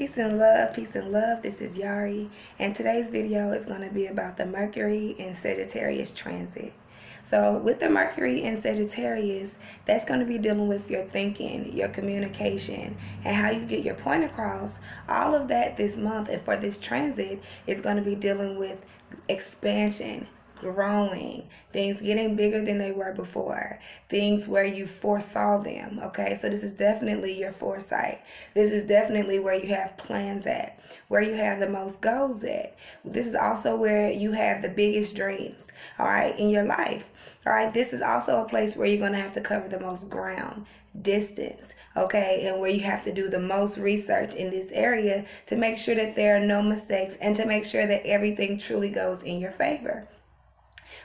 Peace and love, peace and love. This is Yari, and today's video is going to be about the Mercury and Sagittarius transit. So with the Mercury and Sagittarius, that's going to be dealing with your thinking, your communication, and how you get your point across. All of that this month and for this transit is going to be dealing with expansion, growing, things getting bigger than they were before, things where you foresaw them. Okay, so this is definitely your foresight. This is definitely where you have plans at, where you have the most goals at. This is also where you have the biggest dreams, all right, in your life. All right, this is also a place where you're going to have to cover the most ground, distance, okay, and where you have to do the most research in this area to make sure that there are no mistakes and to make sure that everything truly goes in your favor.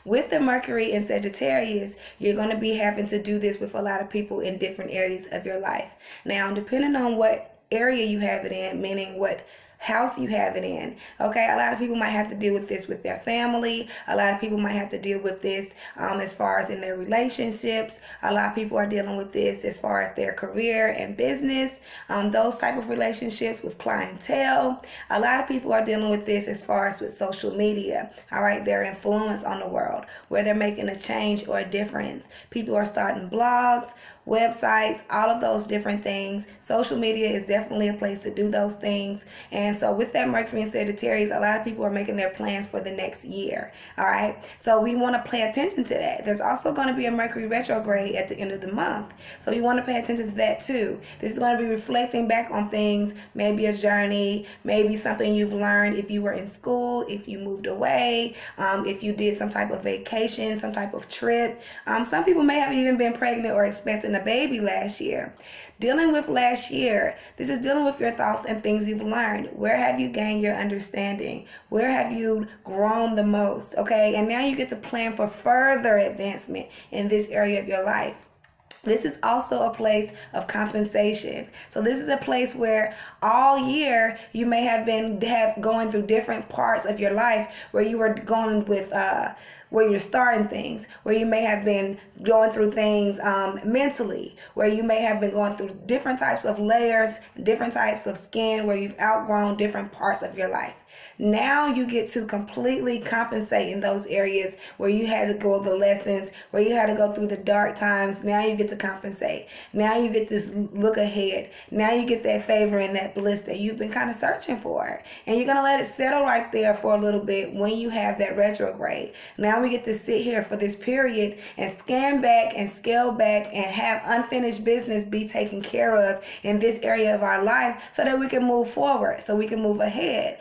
With the Mercury and Sagittarius, you're going to be having to do this with a lot of people in different areas of your life. Now, depending on what area you have it in, meaning what house you have it in, okay, a lot of people might have to deal with this with their family. A lot of people might have to deal with this as far as in their relationships. A lot of people are dealing with this as far as their career and business, those type of relationships with clientele. A lot of people are dealing with this as far as with social media, all right, their influence on the world, where they're making a change or a difference. People are starting blogs, websites, all of those different things. Social media is definitely a place to do those things. And so with that Mercury and Sagittarius, a lot of people are making their plans for the next year. All right. So we want to pay attention to that. There's also going to be a Mercury retrograde at the end of the month. So you want to pay attention to that too. This is going to be reflecting back on things, maybe a journey, maybe something you've learned if you were in school, if you moved away, if you did some type of vacation, some type of trip. Some people may have even been pregnant or expecting a baby last year. Dealing with last year, this is dealing with your thoughts and things you've learned. Where have you gained your understanding? Where have you grown the most? Okay, and now you get to plan for further advancement in this area of your life. This is also a place of compensation. So this is a place where all year you may have been going through different parts of your life where you were going with where you're starting things, where you may have been going through things mentally, where you may have been going through different types of layers, different types of skin, where you've outgrown different parts of your life. Now you get to completely compensate in those areas where you had to go the lessons, where you had to go through the dark times. Now you get to compensate. Now you get this look ahead. Now you get that favor and that bliss that you've been kind of searching for. And you're going to let it settle right there for a little bit when you have that retrograde. Now we get to sit here for this period and scan back and scale back and have unfinished business be taken care of in this area of our life so that we can move forward, so we can move ahead.